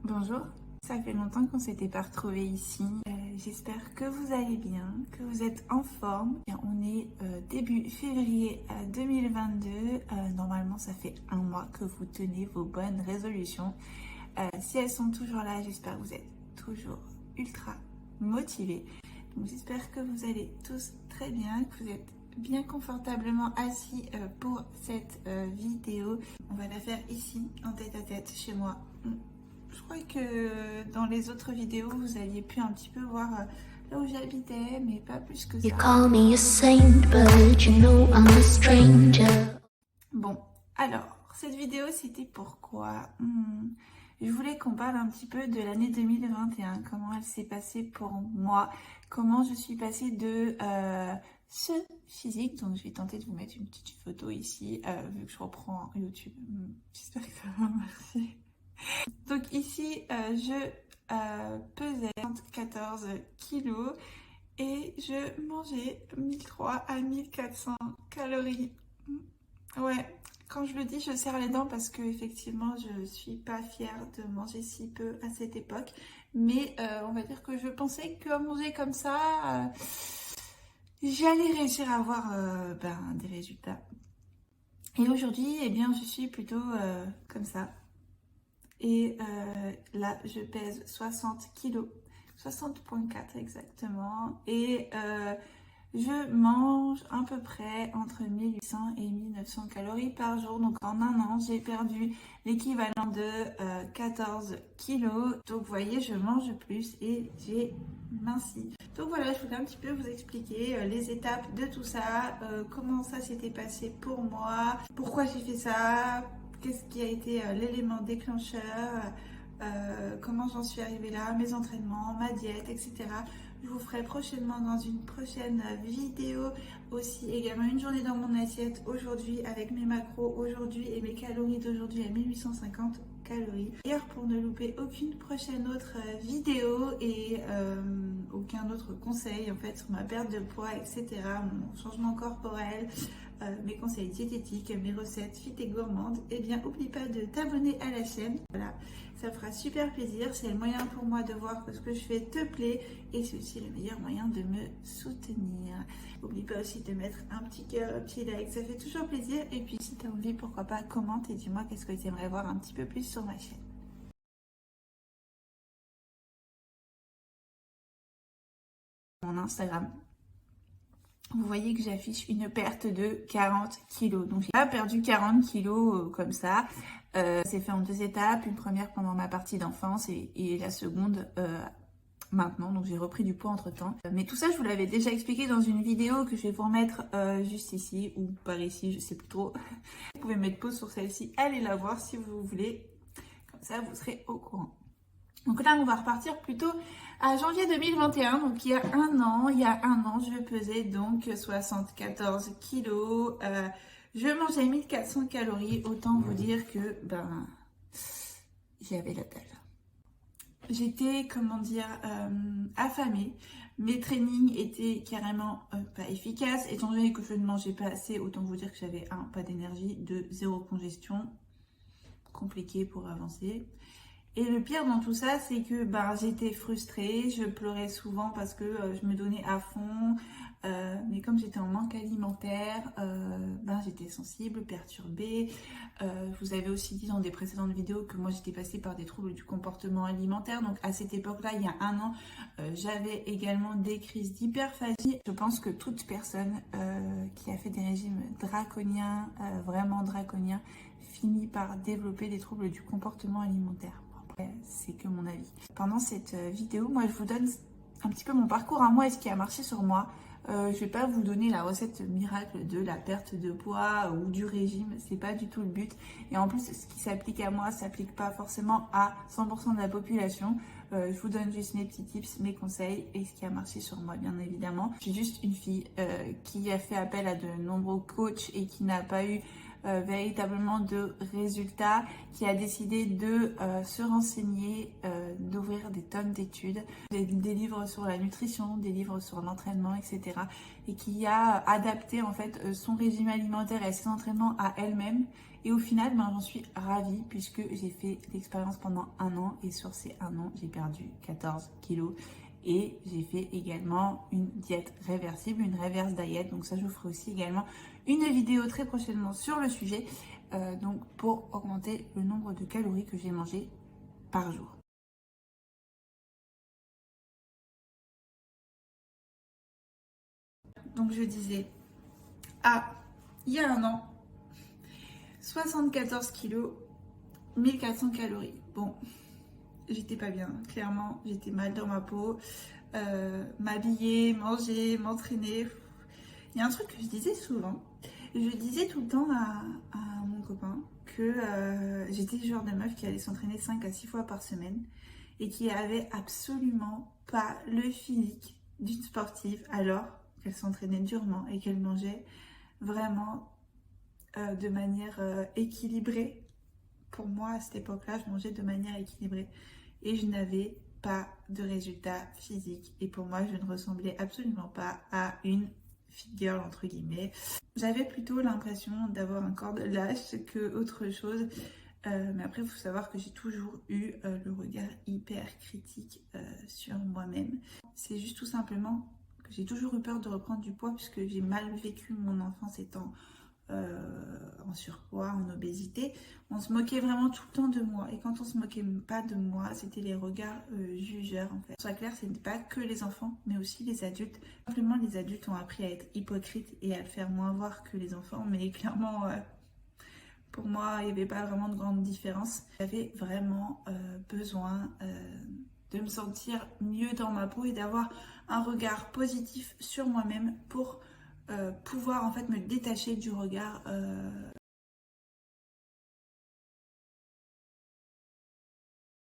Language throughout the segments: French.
Bonjour, ça fait longtemps qu'on s'était pas retrouvés ici. J'espère que vous allez bien, que vous êtes en forme. Bien, on est début février 2022. Normalement, ça fait un mois que vous tenez vos bonnes résolutions. Si elles sont toujours là, j'espère que vous êtes toujours ultra motivés. Donc, j'espère que vous allez tous très bien, que vous êtes bien confortablement assis pour cette vidéo. On va la faire ici, en tête à tête, chez moi. Je crois que dans les autres vidéos, vous aviez pu un petit peu voir là où j'habitais, mais pas plus que ça. You call me a saint, but you know I'm a stranger. Bon, alors, cette vidéo, c'était pourquoi je voulais qu'on parle un petit peu de l'année 2021, comment elle s'est passée pour moi, comment je suis passée de ce physique, donc je vais tenter de vous mettre une petite photo ici, vu que je reprends YouTube. J'espère que ça va marcher. Donc ici, je pesais 14 kilos et je mangeais 1300 à 1400 calories. Ouais, quand je le dis, je serre les dents parce que effectivement, je suis pas fière de manger si peu à cette époque. Mais on va dire que je pensais qu'à manger comme ça, j'allais réussir à avoir des résultats. Et aujourd'hui, eh bien, je suis plutôt comme ça. Et là, je pèse 60 kilos, 60,4 exactement. Et je mange à peu près entre 1800 et 1900 calories par jour. Donc en un an, j'ai perdu l'équivalent de 14 kilos. Donc vous voyez, je mange plus et j'ai minci. Donc voilà, je voulais un petit peu vous expliquer les étapes de tout ça, comment ça s'était passé pour moi, pourquoi j'ai fait ça, qu'est-ce qui a été l'élément déclencheur, comment j'en suis arrivée là, mes entraînements, ma diète, etc. Je vous ferai prochainement dans une prochaine vidéo aussi également une journée dans mon assiette aujourd'hui avec mes macros aujourd'hui et mes calories d'aujourd'hui à 1850 calories. D'ailleurs, pour ne louper aucune prochaine autre vidéo et aucun autre conseil en fait sur ma perte de poids, etc., mon changement corporel, mes conseils diététiques, mes recettes fit et gourmandes, eh bien n'oublie pas de t'abonner à la chaîne. Voilà, ça fera super plaisir. C'est le moyen pour moi de voir que ce que je fais te plaît et c'est aussi le meilleur moyen de me soutenir. N'oublie pas aussi de mettre un petit cœur, un petit like, ça fait toujours plaisir. Et puis si tu as envie, pourquoi pas, commente et dis-moi qu'est-ce que tu aimerais voir un petit peu plus sur ma chaîne. Mon Instagram. Vous voyez que j'affiche une perte de 40 kilos. Donc j'ai pas perdu 40 kilos comme ça. C'est fait en deux étapes. Une première pendant ma partie d'enfance et la seconde maintenant. Donc j'ai repris du poids entre temps. Mais tout ça, je vous l'avais déjà expliqué dans une vidéo que je vais vous remettre juste ici ou par ici, je sais plus trop. Vous pouvez mettre pause sur celle-ci. Allez la voir si vous voulez. Comme ça, vous serez au courant. Donc là, on va repartir plutôt à janvier 2021, donc il y a un an, je pesais donc 74 kilos, je mangeais 1400 calories, autant vous dire que j'avais la dalle. J'étais, affamée, mes trainings étaient carrément pas efficaces, étant donné que je ne mangeais pas assez, autant vous dire que j'avais pas d'énergie, de zéro congestion, compliqué pour avancer. Et le pire dans tout ça, c'est que j'étais frustrée, je pleurais souvent parce que je me donnais à fond, mais comme j'étais en manque alimentaire, j'étais sensible, perturbée. Je vous avais aussi dit dans des précédentes vidéos que moi j'étais passée par des troubles du comportement alimentaire. Donc à cette époque-là, il y a un an, j'avais également des crises d'hyperphagie. Je pense que toute personne qui a fait des régimes draconiens, vraiment draconiens, finit par développer des troubles du comportement alimentaire. C'est que mon avis. Pendant cette vidéo, moi je vous donne un petit peu mon parcours à moi et ce qui a marché sur moi. Je vais pas vous donner la recette miracle de la perte de poids ou du régime, c'est pas du tout le but. Et en plus, ce qui s'applique à moi s'applique pas forcément à 100% de la population. Je vous donne juste mes petits tips, mes conseils et ce qui a marché sur moi, bien évidemment. Je suis juste une fille qui a fait appel à de nombreux coachs et qui n'a pas eu véritablement de résultats, qui a décidé de se renseigner, d'ouvrir des tonnes d'études, des livres sur la nutrition, des livres sur l'entraînement, etc. Et qui a adapté en fait son régime alimentaire et ses entraînements à elle-même. Et au final, j'en suis ravie puisque j'ai fait l'expérience pendant 1 an et sur ces 1 an, j'ai perdu 14 kilos. Et j'ai fait également une diète réversible, une reverse diet. Donc ça, je vous ferai aussi également une vidéo très prochainement sur le sujet. Donc pour augmenter le nombre de calories que j'ai mangé par jour. Donc je disais, il y a 1 an, 74 kilos, 1400 calories. Bon, j'étais pas bien, clairement, j'étais mal dans ma peau. M'habiller, manger, m'entraîner. Il y a un truc que je disais souvent. Je disais tout le temps à mon copain que j'étais le genre de meuf qui allait s'entraîner 5 à 6 fois par semaine et qui avait absolument pas le physique d'une sportive alors qu'elle s'entraînait durement et qu'elle mangeait vraiment de manière équilibrée. Pour moi, à cette époque-là, je mangeais de manière équilibrée et je n'avais pas de résultats physiques. Et pour moi, je ne ressemblais absolument pas à une fit girl, entre guillemets. J'avais plutôt l'impression d'avoir un corps de lâche que autre chose. Mais après, il faut savoir que j'ai toujours eu le regard hyper critique sur moi-même. C'est juste tout simplement que j'ai toujours eu peur de reprendre du poids puisque j'ai mal vécu mon enfance étant en surpoids, en obésité. On se moquait vraiment tout le temps de moi. Et quand on se moquait pas de moi, c'était les regards jugeurs en fait. Soit clair, ce n'est pas que les enfants, mais aussi les adultes. Simplement, les adultes ont appris à être hypocrites et à le faire moins voir que les enfants. Mais clairement, pour moi, il n'y avait pas vraiment de grande différence. J'avais vraiment besoin de me sentir mieux dans ma peau et d'avoir un regard positif sur moi-même pour pouvoir en fait me détacher du regard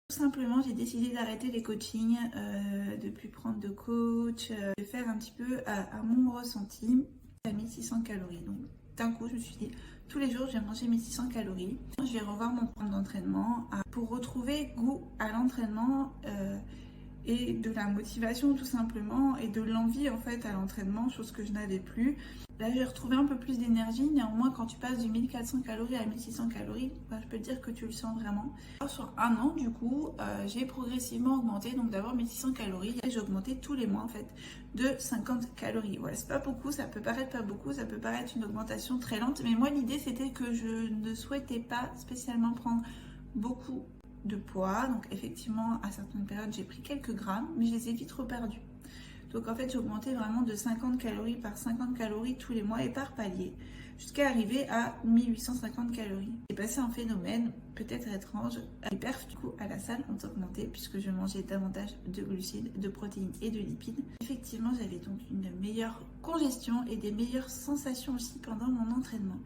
tout simplement. J'ai décidé d'arrêter les coachings, de plus prendre de coach, de faire un petit peu à mon ressenti. À 1600 calories, donc d'un coup je me suis dit tous les jours je vais manger 1600 calories, je vais revoir mon programme d'entraînement pour retrouver goût à l'entraînement et de la motivation tout simplement et de l'envie en fait à l'entraînement, chose que je n'avais plus. Là j'ai retrouvé un peu plus d'énergie, néanmoins quand tu passes de 1400 calories à 1600 calories, je peux te dire que tu le sens vraiment. Alors, sur 1 an du coup, j'ai progressivement augmenté, donc d'abord 1600 calories, et j'ai augmenté tous les mois en fait de 50 calories. Voilà, c'est pas beaucoup, ça peut paraître pas beaucoup, ça peut paraître une augmentation très lente, mais moi l'idée c'était que je ne souhaitais pas spécialement prendre beaucoup de poids. Donc effectivement à certaines périodes j'ai pris quelques grammes, mais je les ai vite reperdus. Donc en fait j'ai augmenté vraiment de 50 calories par 50 calories tous les mois et par palier jusqu'à arriver à 1850 calories. J'ai passé un phénomène peut-être étrange. Les perfs du coup à la salle ont augmenté puisque je mangeais davantage de glucides, de protéines et de lipides. Effectivement j'avais donc une meilleure congestion et des meilleures sensations aussi pendant mon entraînement.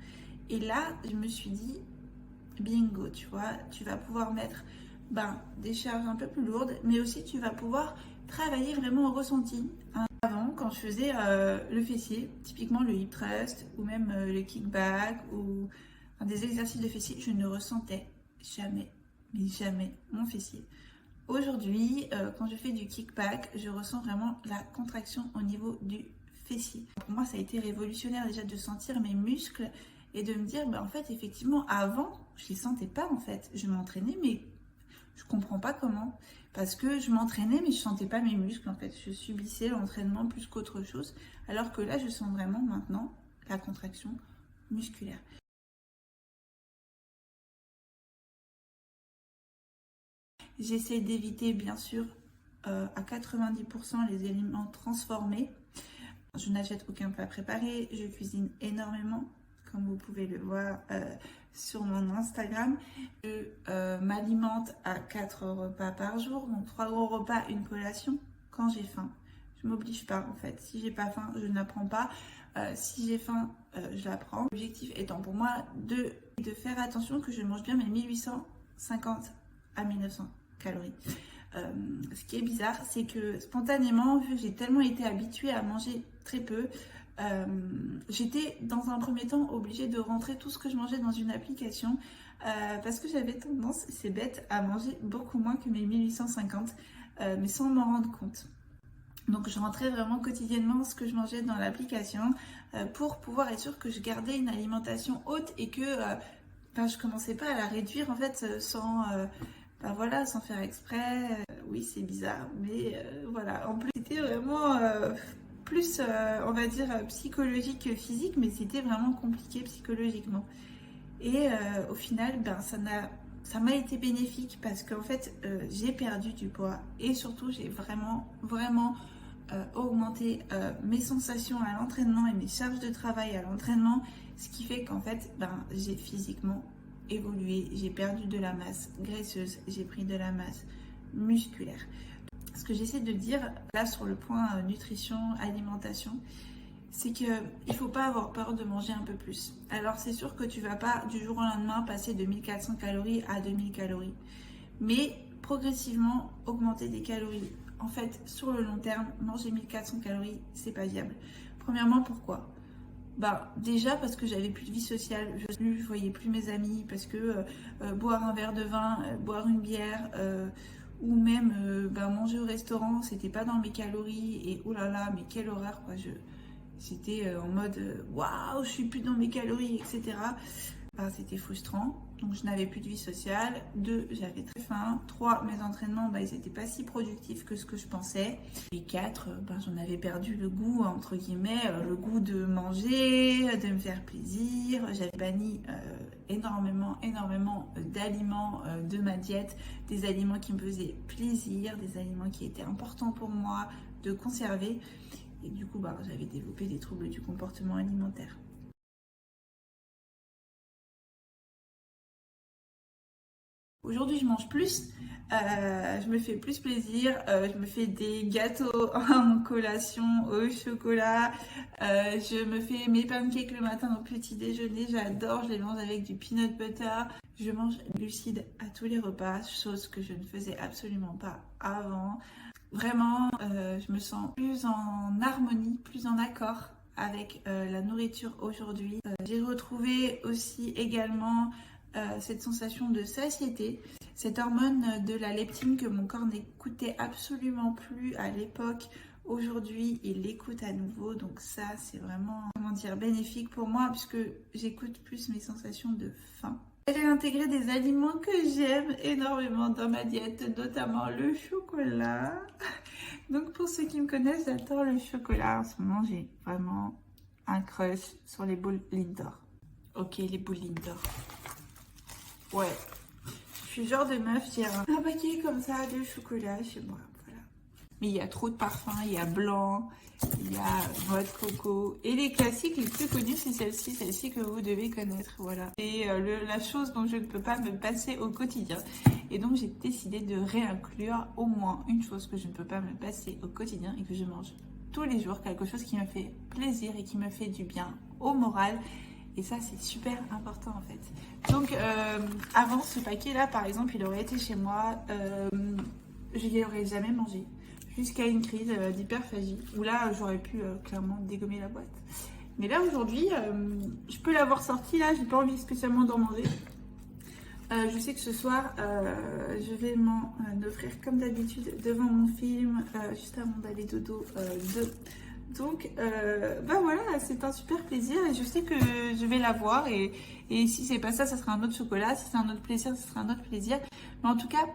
Et là je me suis dit bingo, tu vois, tu vas pouvoir mettre des charges un peu plus lourdes, mais aussi tu vas pouvoir travailler vraiment au ressenti. Avant, quand je faisais le fessier, typiquement le hip thrust ou même le kickback ou des exercices de fessier, je ne ressentais jamais, mais jamais mon fessier. Aujourd'hui, quand je fais du kickback, je ressens vraiment la contraction au niveau du fessier. Pour moi, ça a été révolutionnaire déjà de sentir mes muscles et de me dire, en fait, effectivement, avant, je les sentais pas en fait. Je m'entraînais, mais je comprends pas comment. Parce que je m'entraînais, mais je sentais pas mes muscles en fait. Je subissais l'entraînement plus qu'autre chose. Alors que là, je sens vraiment maintenant la contraction musculaire. J'essaie d'éviter, bien sûr, à 90% les aliments transformés. Je n'achète aucun plat préparé. Je cuisine énormément, comme vous pouvez le voir sur mon Instagram. Je m'alimente à 4 repas par jour, donc 3 gros repas, une collation quand j'ai faim. Je m'oblige pas en fait. Si j'ai pas faim, je n'apprends pas. Si j'ai faim, je l'apprends. L'objectif étant pour moi de faire attention que je mange bien mes 1850 à 1900 calories. Ce qui est bizarre, c'est que spontanément, vu que j'ai tellement été habituée à manger très peu, j'étais dans un premier temps obligée de rentrer tout ce que je mangeais dans une application parce que j'avais tendance, c'est bête, à manger beaucoup moins que mes 1850 mais sans m'en rendre compte. Donc je rentrais vraiment quotidiennement ce que je mangeais dans l'application pour pouvoir être sûre que je gardais une alimentation haute et que je commençais pas à la réduire en fait sans faire exprès. Oui, c'est bizarre, mais voilà. En plus, c'était vraiment plus, on va dire, psychologique que physique, mais c'était vraiment compliqué psychologiquement. Et au final, ça m'a été bénéfique parce qu'en fait, j'ai perdu du poids et surtout, j'ai vraiment augmenté mes sensations à l'entraînement et mes charges de travail à l'entraînement, ce qui fait qu'en fait, j'ai physiquement évolué, j'ai perdu de la masse graisseuse, j'ai pris de la masse musculaire. Ce que j'essaie de dire là sur le point nutrition, alimentation, c'est qu'il ne faut pas avoir peur de manger un peu plus. Alors c'est sûr que tu ne vas pas du jour au lendemain passer de 1400 calories à 2000 calories, mais progressivement augmenter des calories. En fait, sur le long terme, manger 1400 calories, c'est pas viable. Premièrement, pourquoi ? Déjà parce que j'avais plus de vie sociale, je voyais plus mes amis, parce que boire un verre de vin, boire une bière, ou même manger au restaurant, c'était pas dans mes calories, et oh là là, mais quelle horreur quoi, j'étais en mode waouh, je suis plus dans mes calories, etc. C'était frustrant, donc je n'avais plus de vie sociale. 2, j'avais très faim. 3, mes entraînements, ils n'étaient pas si productifs que ce que je pensais. Et 4, j'en avais perdu le goût, entre guillemets, le goût de manger, de me faire plaisir. J'avais banni énormément d'aliments de ma diète, des aliments qui me faisaient plaisir, des aliments qui étaient importants pour moi de conserver. Et du coup, j'avais développé des troubles du comportement alimentaire. Aujourd'hui, je mange plus, je me fais plus plaisir, je me fais des gâteaux en collation au chocolat, je me fais mes pancakes le matin au petit déjeuner, j'adore, je les mange avec du peanut butter. Je mange glucides à tous les repas, chose que je ne faisais absolument pas avant. Vraiment, je me sens plus en harmonie, plus en accord avec la nourriture aujourd'hui. J'ai retrouvé aussi également cette sensation de satiété, cette hormone de la leptine que mon corps n'écoutait absolument plus à l'époque. Aujourd'hui, il l'écoute à nouveau, donc ça c'est vraiment, bénéfique pour moi puisque j'écoute plus mes sensations de faim. J'ai intégré des aliments que j'aime énormément dans ma diète, notamment le chocolat. Donc pour ceux qui me connaissent, j'adore le chocolat. En ce moment, j'ai vraiment un crush sur les boules Lindor. Ok, les boules Lindor. Ouais, je suis le genre de meuf, j'ai un paquet comme ça de chocolat chez moi, voilà. Mais il y a trop de parfums, il y a blanc, il y a noix de coco. Et les classiques les plus connus, c'est celle-ci que vous devez connaître, voilà. Et la chose dont je ne peux pas me passer au quotidien. Et donc j'ai décidé de réinclure au moins une chose que je ne peux pas me passer au quotidien et que je mange tous les jours, quelque chose qui me fait plaisir et qui me fait du bien au moral. Et ça, c'est super important en fait. Donc, avant ce paquet-là, par exemple, il aurait été chez moi, je n'y aurais jamais mangé. Jusqu'à une crise d'hyperphagie, où là, j'aurais pu clairement dégommer la boîte. Mais là, aujourd'hui, je peux l'avoir sorti, là, j'ai pas envie spécialement d'en manger. Je sais que ce soir, je vais m'en offrir comme d'habitude devant mon film, juste avant d'aller dodo. Donc voilà, c'est un super plaisir et je sais que je vais l'avoir et si c'est pas ça, ça sera un autre chocolat, si c'est un autre plaisir, ça sera un autre plaisir. Mais en tout cas,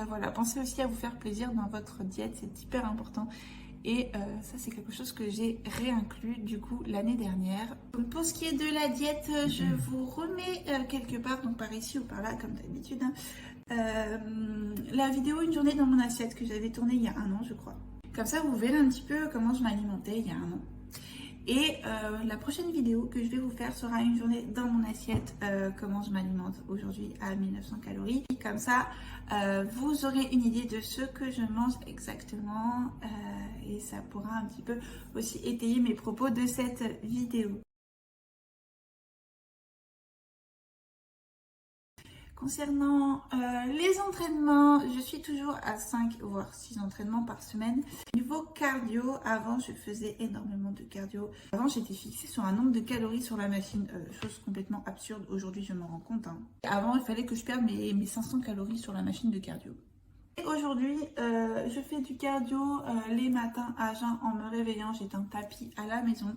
voilà, pensez aussi à vous faire plaisir dans votre diète, c'est hyper important. Et ça, c'est quelque chose que j'ai réinclus du coup l'année dernière. Donc, pour ce qui est de la diète, je vous remets quelque part, donc par ici ou par là, comme d'habitude, la vidéo Une journée dans mon assiette que j'avais tournée il y a 1 an, je crois. Comme ça, vous verrez un petit peu comment je m'alimentais il y a 1 an. Et la prochaine vidéo que je vais vous faire sera une journée dans mon assiette, comment je m'alimente aujourd'hui à 1900 calories. Comme ça, vous aurez une idée de ce que je mange exactement et ça pourra un petit peu aussi étayer mes propos de cette vidéo. Concernant les entraînements, je suis toujours à 5 voire 6 entraînements par semaine. Niveau cardio, avant je faisais énormément de cardio. Avant j'étais fixée sur un nombre de calories sur la machine, chose complètement absurde, aujourd'hui je m'en rends compte. Avant il fallait que je perde mes 500 calories sur la machine de cardio. Aujourd'hui, je fais du cardio les matins à jeun en me réveillant. J'ai un tapis à la maison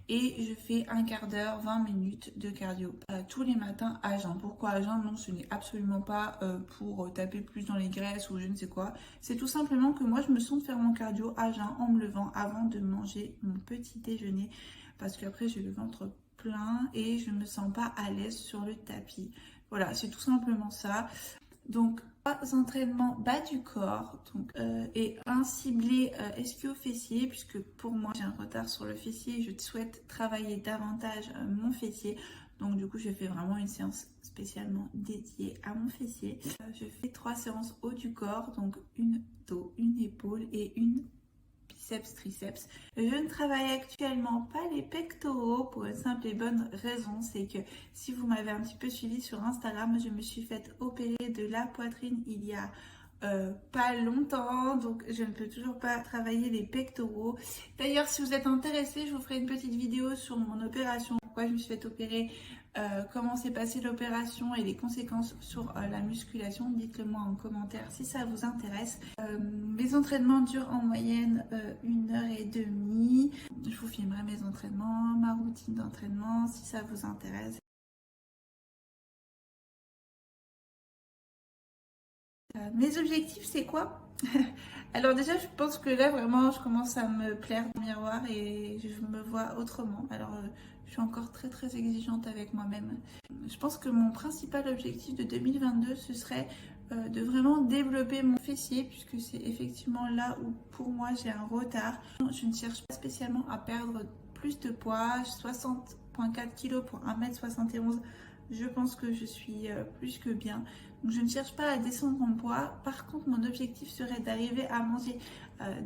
et je fais un quart d'heure, 20 minutes de cardio tous les matins à jeun. Pourquoi à jeun? Non, ce n'est absolument pas pour taper plus dans les graisses ou je ne sais quoi. C'est tout simplement que moi, je me sens de faire mon cardio à jeun en me levant avant de manger mon petit déjeuner parce qu'après, j'ai le ventre plein et je ne me sens pas à l'aise sur le tapis. Voilà, c'est tout simplement ça. Donc, entraînement bas du corps et un ciblé ischio-fessier, puisque pour moi j'ai un retard sur le fessier et je souhaite travailler davantage mon fessier. Donc du coup je fais vraiment une séance spécialement dédiée à mon fessier. Je fais 3 séances haut du corps, donc une dos, une épaule et une biceps, triceps. Je ne travaille actuellement pas les pectoraux pour une simple et bonne raison, c'est que si vous m'avez un petit peu suivi sur Instagram, je me suis fait opérer de la poitrine il y a pas longtemps, donc je ne peux toujours pas travailler les pectoraux. D'ailleurs, si vous êtes intéressé, je vous ferai une petite vidéo sur mon opération, pourquoi je me suis fait opérer, comment s'est passée l'opération et les conséquences sur la musculation. Dites-le moi en commentaire si ça vous intéresse. Mes entraînements durent en moyenne 1h30. Je vous filmerai mes entraînements, ma routine d'entraînement si ça vous intéresse. Mes objectifs, c'est quoi? Alors déjà, je pense que là, vraiment, je commence à me plaire dans le miroir et je me vois autrement. Alors, je suis encore très très exigeante avec moi-même. Je pense que mon principal objectif de 2022, ce serait de vraiment développer mon fessier, puisque c'est effectivement là où pour moi j'ai un retard. Je ne cherche pas spécialement à perdre plus de poids, 60,4 kg pour 1m71. Je pense que je suis plus que bien. Donc je ne cherche pas à descendre en poids. Par contre, mon objectif serait d'arriver à manger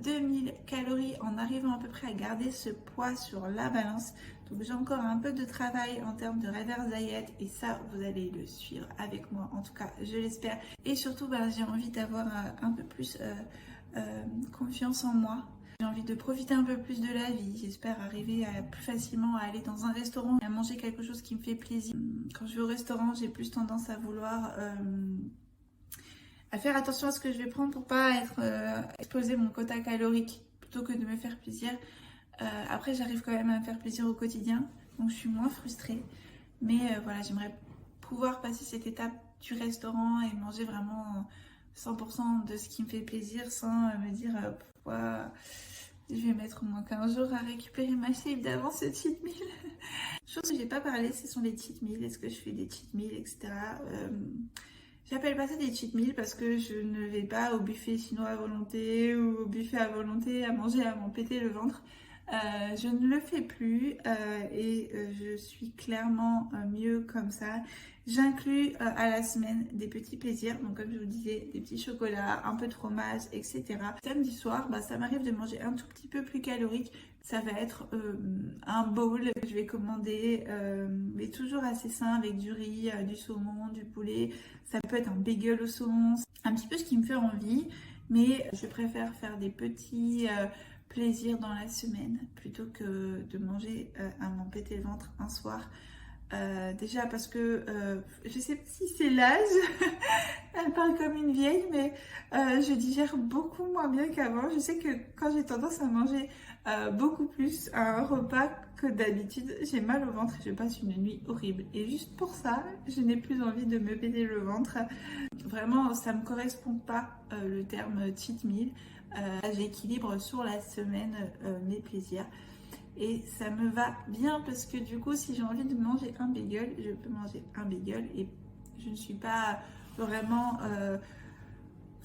2000 calories en arrivant à peu près à garder ce poids sur la balance. Donc j'ai encore un peu de travail en termes de reverse diet et ça, vous allez le suivre avec moi. En tout cas, je l'espère. Et surtout, j'ai envie d'avoir un peu plus confiance en moi. J'ai envie de profiter un peu plus de la vie. J'espère arriver plus facilement à aller dans un restaurant et à manger quelque chose qui me fait plaisir. Quand je vais au restaurant, j'ai plus tendance à vouloir à faire attention à ce que je vais prendre pour pas exploser mon quota calorique plutôt que de me faire plaisir. Après, j'arrive quand même à me faire plaisir au quotidien, donc je suis moins frustrée. Mais voilà, j'aimerais pouvoir passer cette étape du restaurant et manger vraiment 100% de ce qui me fait plaisir sans me dire pourquoi je vais mettre au moins 15 jours à récupérer ma shape d'avant ce cheat meal. Chose que j'ai pas parlé, ce sont les cheat meals. Est-ce que je fais des cheat meals, etc. J'appelle pas ça des cheat meals parce que je ne vais pas au buffet chinois à volonté ou au buffet à volonté à manger à m'en péter le ventre. Je ne le fais plus et je suis clairement mieux comme ça. J'inclus à la semaine des petits plaisirs, donc comme je vous disais, des petits chocolats, un peu de fromage, etc. Samedi soir, ça m'arrive de manger un tout petit peu plus calorique. Ça va être un bowl que je vais commander, mais toujours assez sain avec du riz, du saumon, du poulet. Ça peut être un bagel au saumon, un petit peu ce qui me fait envie, mais je préfère faire des petits plaisir dans la semaine plutôt que de manger à m'en péter le ventre un soir. Déjà parce que je sais pas si c'est l'âge, elle parle comme une vieille, mais je digère beaucoup moins bien qu'avant. Je sais que quand j'ai tendance à manger beaucoup plus à un repas que d'habitude, j'ai mal au ventre et je passe une nuit horrible. Et juste pour ça, je n'ai plus envie de me péter le ventre. Vraiment, ça me correspond pas le terme cheat meal. J'équilibre sur la semaine mes plaisirs et ça me va bien parce que du coup si j'ai envie de manger un bagel, je peux manger un bagel et je ne suis pas vraiment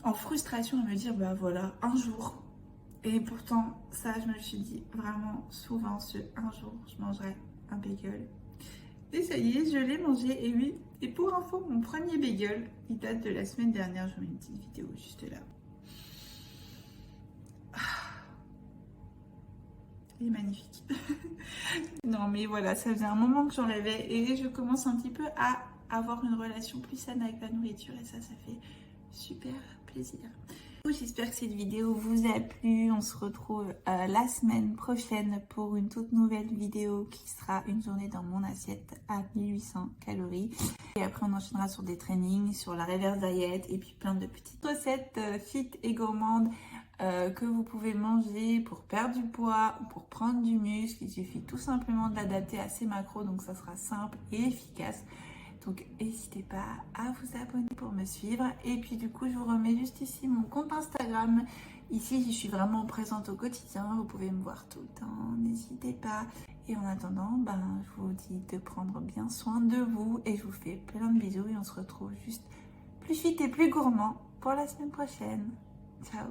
en frustration à me dire voilà un jour. Et pourtant ça je me le suis dit vraiment souvent, un jour je mangerai un bagel. Et ça y est, je l'ai mangé. Et oui, et pour info, mon premier bagel il date de la semaine dernière. Je vous mets une petite vidéo juste là. Il est magnifique. Non mais voilà, ça faisait un moment que j'en rêvais et je commence un petit peu à avoir une relation plus saine avec la nourriture et ça fait super plaisir. J'espère que cette vidéo vous a plu. On se retrouve la semaine prochaine pour une toute nouvelle vidéo qui sera une journée dans mon assiette à 1800 calories. Et après on enchaînera sur des trainings, sur la reverse diet et puis plein de petites recettes fit et gourmandes que vous pouvez manger pour perdre du poids ou pour prendre du muscle. Il suffit tout simplement de l'adapter à ces macros, donc ça sera simple et efficace. Donc n'hésitez pas à vous abonner pour me suivre. Et puis du coup je vous remets juste ici mon compte Instagram. Ici je suis vraiment présente au quotidien, vous pouvez me voir tout le temps, n'hésitez pas. Et en attendant, je vous dis de prendre bien soin de vous et je vous fais plein de bisous et on se retrouve juste plus fit et plus gourmand pour la semaine prochaine. Ciao.